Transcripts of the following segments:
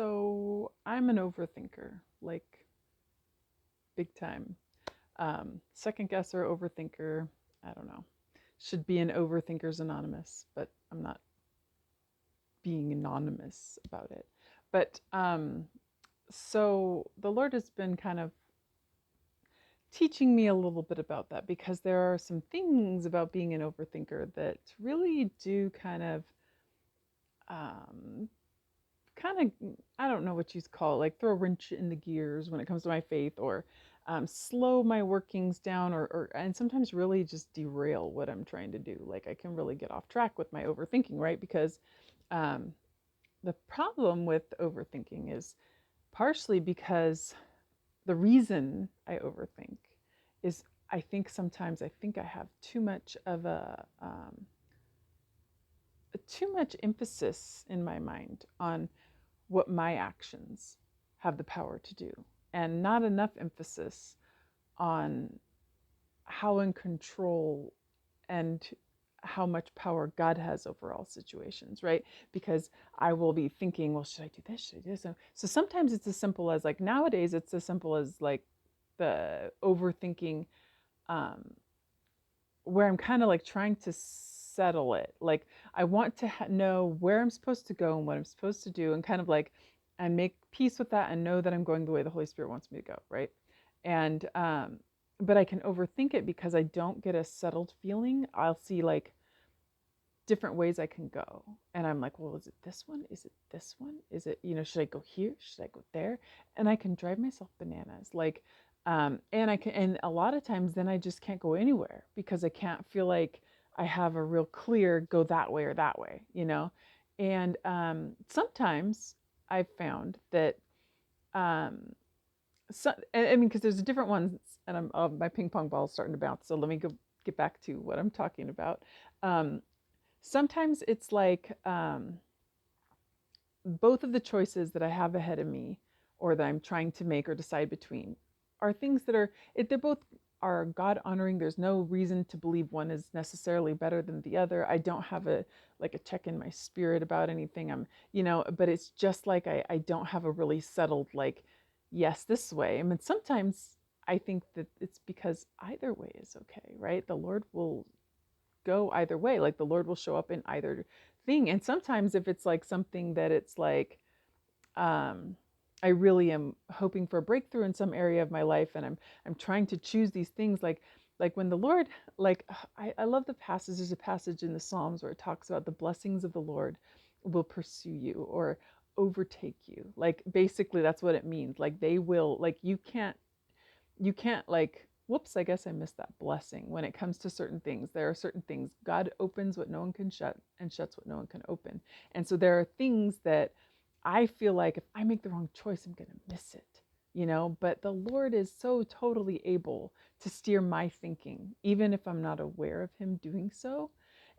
So I'm an overthinker, like big time. Second guesser, overthinker. I don't know. Should be an Overthinkers Anonymous, but I'm not being anonymous about it. But the Lord has been kind of teaching me a little bit about that because there are some things about being an overthinker that really do um, kind of, I don't know what you'd call it, like throw a wrench in the gears when it comes to my faith, or slow my workings down, and sometimes really just derail what I'm trying to do. Like I can really get off track with my overthinking, right? Because um, the problem with overthinking is partially because the reason I overthink is I think sometimes I think I have too much emphasis in my mind on what my actions have the power to do, and not enough emphasis on how in control and how much power God has over all situations, right? Because I will be thinking, well, should I do this? Should I do this? So sometimes it's as simple as like nowadays, it's as simple as like the overthinking, um, where I'm kind of like trying to settle it. Like I want to know where I'm supposed to go and what I'm supposed to do, and kind of like and make peace with that and know that I'm going the way the Holy Spirit wants me to go, right? And but I can overthink it because I don't get a settled feeling. I'll see like different ways I can go. And I'm like, well, is it this one? Is it this one? Is it, should I go here? Should I go there? And I can drive myself bananas. Like, and a lot of times then I just can't go anywhere because I can't feel like I have a real clear go that way or that way. And sometimes I've found that, um, so, I mean, because there's different ones, and my ping pong ball is starting to bounce. So let me go get back to what I'm talking about. Um, Sometimes it's like both of the choices that I have ahead of me or that I'm trying to make or decide between are things that they're both are God honoring. There's no reason to believe one is necessarily better than the other. I don't have a check in my spirit about anything. But it's just like I don't have a really settled like, yes, this way. I mean, sometimes I think that it's because either way is okay, right? The Lord will go either way. Like the Lord will show up in either thing. And sometimes if it's like something that it's like, um, I really am hoping for a breakthrough in some area of my life, and I'm trying to choose these things like when the Lord, like I love the passage. There's a passage in the Psalms where it talks about the blessings of the Lord will pursue you or overtake you. Like basically that's what it means. Like they will, like you can't like, whoops, I guess I missed that blessing. When it comes to certain things, there are certain things God opens what no one can shut and shuts what no one can open. And so there are things that I feel like if I make the wrong choice, I'm going to miss it. But the Lord is so totally able to steer my thinking, even if I'm not aware of Him doing so.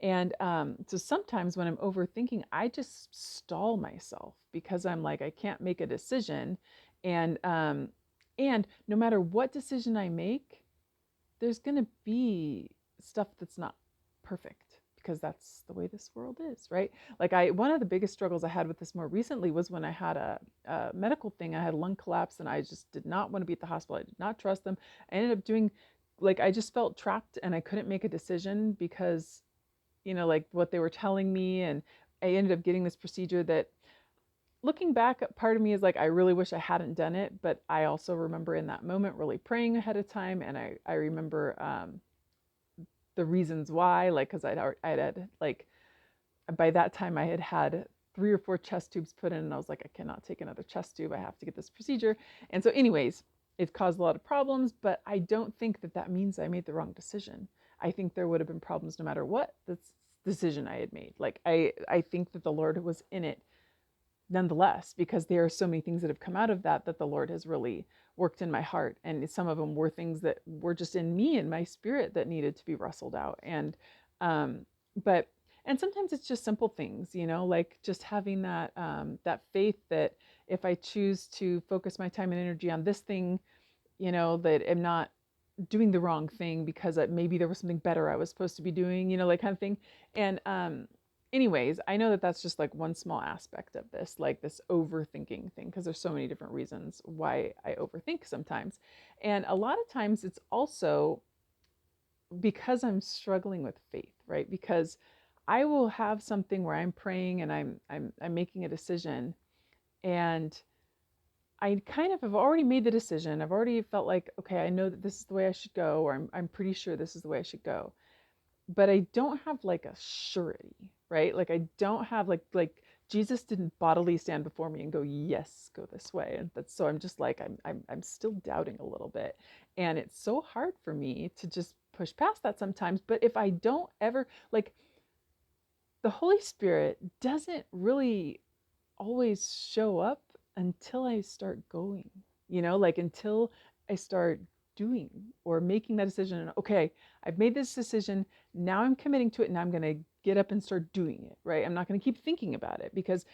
And so sometimes when I'm overthinking, I just stall myself because I'm like, I can't make a decision. And no matter what decision I make, there's going to be stuff that's not perfect because that's the way this world is, right? Like one of the biggest struggles I had with this more recently was when I had a medical thing. I had lung collapse and I just did not want to be at the hospital. I did not trust them. I ended up doing, like, I just felt trapped and I couldn't make a decision because, like what they were telling me. And I ended up getting this procedure that, looking back, part of me is like, I really wish I hadn't done it. But I also remember in that moment really praying ahead of time. And I remember the reasons why, like, because I'd had, like, by that time I had 3 or 4 chest tubes put in. And I was like, I cannot take another chest tube. I have to get this procedure. And so, anyways, it caused a lot of problems. But I don't think that means I made the wrong decision. I think there would have been problems no matter what the decision I had made. Like, I think that the Lord was in it nonetheless, because there are so many things that have come out of that the Lord has really worked in my heart. And some of them were things that were just in me and my spirit that needed to be wrestled out. Um, but, and sometimes it's just simple things, like just having that faith that if I choose to focus my time and energy on this thing, that I'm not doing the wrong thing because maybe there was something better I was supposed to be doing, like kind of thing. And anyways, I know that that's just like one small aspect of this, like this overthinking thing, because there's so many different reasons why I overthink sometimes. And a lot of times it's also because I'm struggling with faith, right? Because I will have something where I'm praying and I'm making a decision, and I kind of have already made the decision. I've already felt like, okay, I know that this is the way I should go, or I'm pretty sure this is the way I should go. But I don't have like a surety, right? Like I don't have like Jesus didn't bodily stand before me and go, yes, go this way. And that's so I'm just like I'm still doubting a little bit. And it's so hard for me to just push past that sometimes. But if I don't ever like the Holy Spirit doesn't really always show up until I start going, like until I start doing or making that decision. And okay, I've made this decision. Now I'm committing to it and I'm going to get up and start doing it, right? I'm not going to keep thinking about it because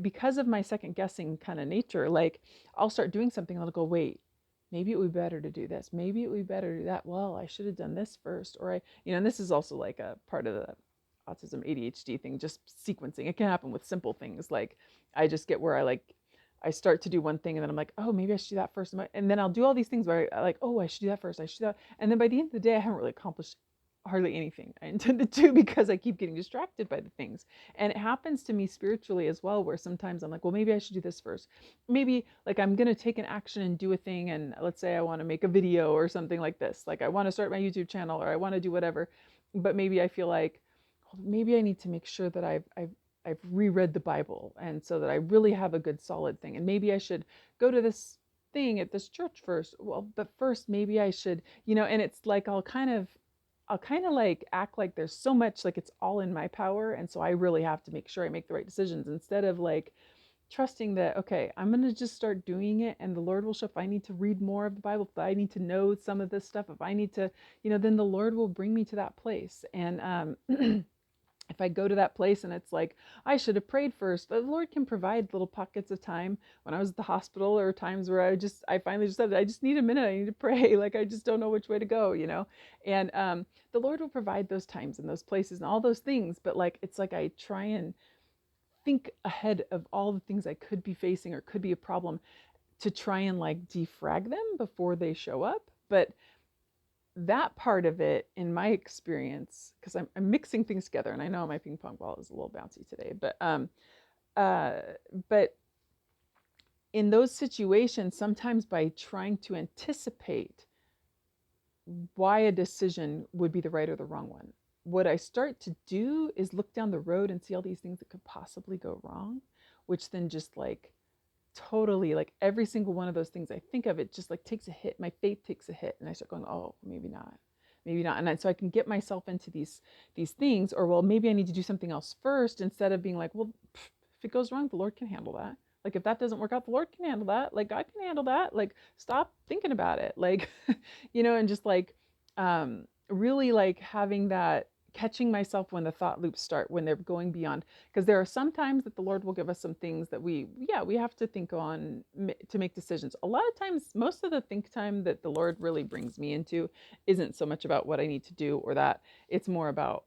because of my second guessing kind of nature, like I'll start doing something and I'll go, wait, maybe it would be better to do this. Maybe it would be better to do that. Well, I should have done this first. Or and this is also like a part of the autism ADHD thing, just sequencing. It can happen with simple things. Like I just get where I start to do one thing and then I'm like, oh, maybe I should do that first. And then I'll do all these things where I like, oh, I should do that first. I should do that. And then by the end of the day, I haven't really accomplished hardly anything I intended to because I keep getting distracted by the things. And it happens to me spiritually as well, where sometimes I'm like, well, maybe I should do this first. Maybe like I'm going to take an action and do a thing. And let's say I want to make a video or something like this. Like I want to start my YouTube channel or I want to do whatever. But maybe I feel like, well, maybe I need to make sure that I've reread the Bible, and so that I really have a good solid thing. And maybe I should go to this thing at this church first. Well, but first maybe I should, and it's like I'll kind of like act like there's so much like it's all in my power, and so I really have to make sure I make the right decisions instead of like trusting that, okay, I'm going to just start doing it and the Lord will show. If I need to read more of the Bible, if I need to know some of this stuff, if I need to, then the Lord will bring me to that place. And if I go to that place and it's like, I should have prayed first, the Lord can provide little pockets of time. When I was at the hospital, there were times where I finally just said, I just need a minute. I need to pray. Like, I just don't know which way to go. And the Lord will provide those times and those places and all those things. But like, it's like I try and think ahead of all the things I could be facing or could be a problem to try and like defrag them before they show up. But that part of it, in my experience, because I'm mixing things together, and I know my ping pong ball is a little bouncy today, uh, but in those situations, sometimes by trying to anticipate why a decision would be the right or the wrong one, what I start to do is look down the road and see all these things that could possibly go wrong, which then just like totally, like every single one of those things I think of, it just like takes a hit. My faith takes a hit and I start going, oh, maybe not, maybe not. And so I can get myself into these things, or well, maybe I need to do something else first, instead of being like, well, if it goes wrong, the Lord can handle that. Like if that doesn't work out, the Lord can handle that. Like God can handle that. Like stop thinking about it. Like and just like really like having that, catching myself when the thought loops start, when they're going beyond, because there are some times that the Lord will give us some things that we have to think on to make decisions. A lot of times, most of the think time that the Lord really brings me into isn't so much about what I need to do or that. It's more about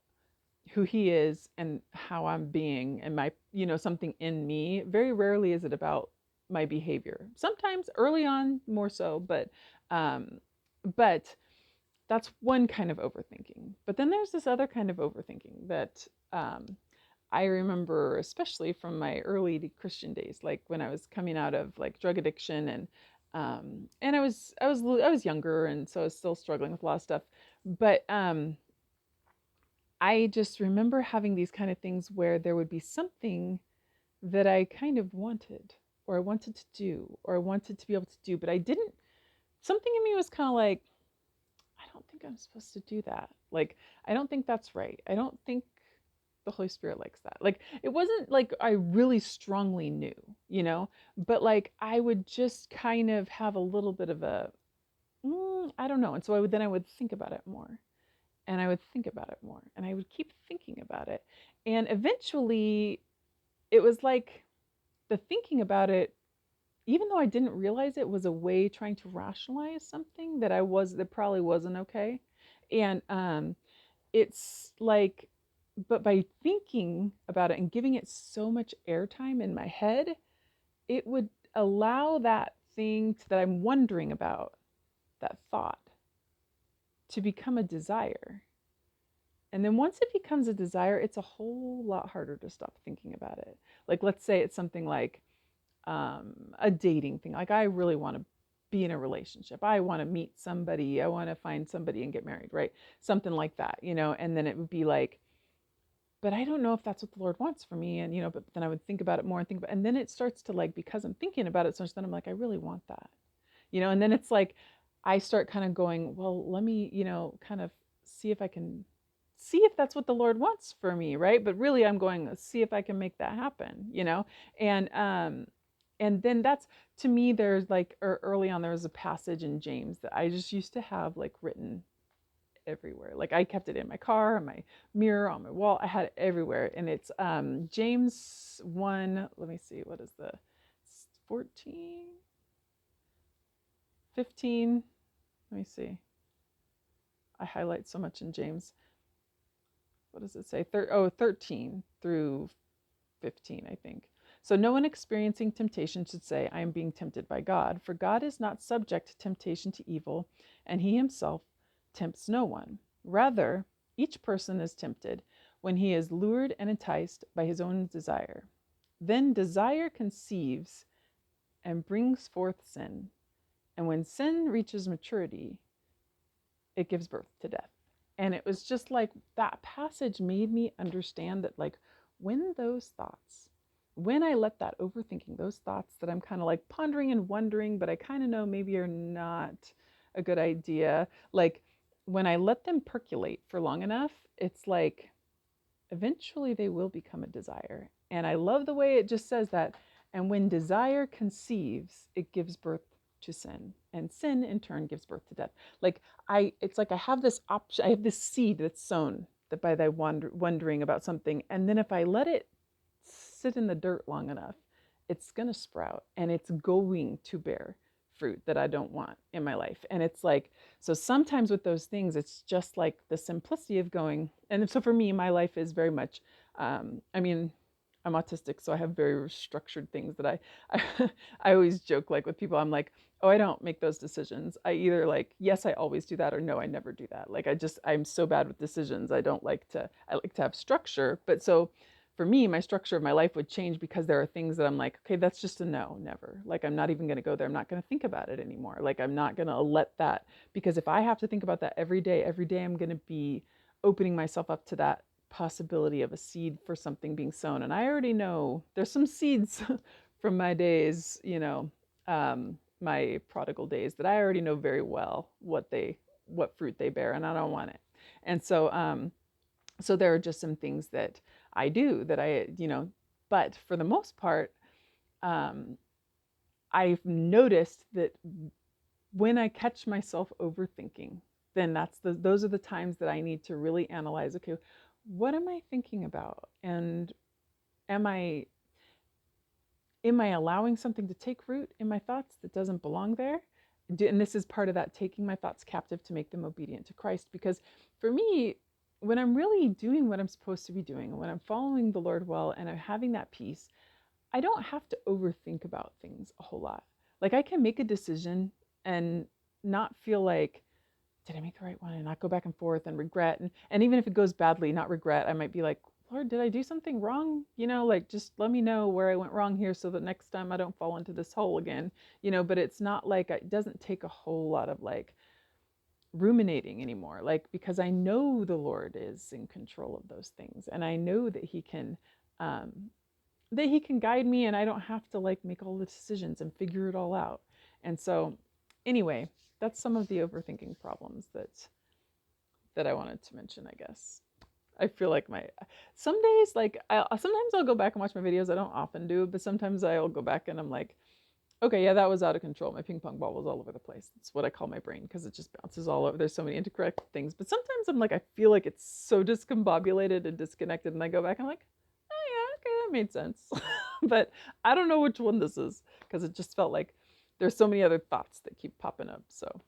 who he is and how I'm being and my, something in me. Very rarely is it about my behavior. Sometimes early on more so, um but that's one kind of overthinking. But then there's this other kind of overthinking that I remember, especially from my early Christian days, like when I was coming out of like drug addiction, and I was younger, and so I was still struggling with a lot of stuff. But I just remember having these kind of things where there would be something that I kind of wanted, or I wanted to do, or I wanted to be able to do, but I didn't. Something in me was kind of like, I don't think I'm supposed to do that. Like, I don't think that's right. I don't think the Holy Spirit likes that. Like, it wasn't like I really strongly knew, but like I would just kind of have a little bit of a, I don't know. And so I would think about it more, and I would think about it more, and I would keep thinking about it. And eventually it was like the thinking about it, even though I didn't realize it, was a way trying to rationalize something that probably wasn't okay. And it's like But by thinking about it and giving it so much airtime in my head, it would allow that thing that I'm wondering about, that thought, to become a desire. And then once it becomes a desire, it's a whole lot harder to stop thinking about it. Like, let's say it's something like a dating thing. Like, I really want to be in a relationship. I want to meet somebody. I want to find somebody and get married, right? Something like that, And then it would be like, but I don't know if that's what the Lord wants for me. And, but then I would think about it more and think about it. And then it starts to like, because I'm thinking about it so much, then I'm like, I really want that, And then it's like, I start kind of going, well, let me, kind of see if I can see if that's what the Lord wants for me, right? But really I'm going, let's see if I can make that happen, And then that's, to me, there's like early on there was a passage in James that I just used to have like written everywhere. Like I kept it in my car, on my mirror, on my wall. I had it everywhere. And it's James 1, let me see, what is the 14, 15? Let me see. I highlight so much in James. What does it say? 13 through 15, I think. So no one experiencing temptation should say, I am being tempted by God, for God is not subject to temptation to evil, and he himself tempts no one. Rather, each person is tempted when he is lured and enticed by his own desire. Then desire conceives and brings forth sin. And when sin reaches maturity, it gives birth to death. And it was just like that passage made me understand that, like, when those thoughts, when I let that overthinking, those thoughts that I'm kind of like pondering and wondering, but I kind of know maybe are not a good idea, like when I let them percolate for long enough, it's like eventually they will become a desire. And I love the way it just says that. And when desire conceives, it gives birth to sin. And sin in turn gives birth to death. Like it's like I have this option, I have this seed that's sown that by the wondering about something. And then if I let it sit in the dirt long enough, it's going to sprout and it's going to bear fruit that I don't want in my life. And it's like, so sometimes with those things, it's just like the simplicity of going. And so for me, my life is very much, I mean, I'm autistic, so I have very structured things that I always joke like with people. I'm like, oh, I don't make those decisions. I either like, yes, I always do that, or no, I never do that. Like I'm so bad with decisions. I like to have structure. But so for me, my structure of my life would change because there are things that I'm like, okay, that's just a no, never. Like I'm not even going to go there. I'm not going to think about it anymore. Like I'm not going to let that, because if I have to think about that every day, I'm going to be opening myself up to that possibility of a seed for something being sown. And I already know there's some seeds from my days, my prodigal days, that I already know very well what fruit they bear, and I don't want it. And so there are just some things that I do that but for the most part, I've noticed that when I catch myself overthinking, then those are the times that I need to really analyze, okay, what am I thinking about? And am I allowing something to take root in my thoughts that doesn't belong there? And this is part of that, taking my thoughts captive to make them obedient to Christ. Because for me, when I'm really doing what I'm supposed to be doing, when I'm following the Lord well and I'm having that peace, I don't have to overthink about things a whole lot. Like I can make a decision and not feel like, did I make the right one? And not go back and forth and regret. And even if it goes badly, not regret, I might be like, Lord, did I do something wrong? Like just let me know where I went wrong here so that next time I don't fall into this hole again. But it's not like, it doesn't take a whole lot of like ruminating anymore, like, because I know the Lord is in control of those things, and I know that um, he can guide me, and I don't have to like make all the decisions and figure it all out. And so anyway, that's some of the overthinking problems that I wanted to mention, I guess. I feel like some days, like sometimes I'll go back and watch my videos. I don't often do, but sometimes I'll go back and I'm like, okay, yeah, that was out of control. My ping pong ball was all over the place. That's what I call my brain, because it just bounces all over. There's so many incorrect things. But sometimes I'm like, I feel like it's so discombobulated and disconnected. And I go back and I'm like, oh, yeah, okay, that made sense. But I don't know which one this is, because it just felt like there's so many other thoughts that keep popping up. So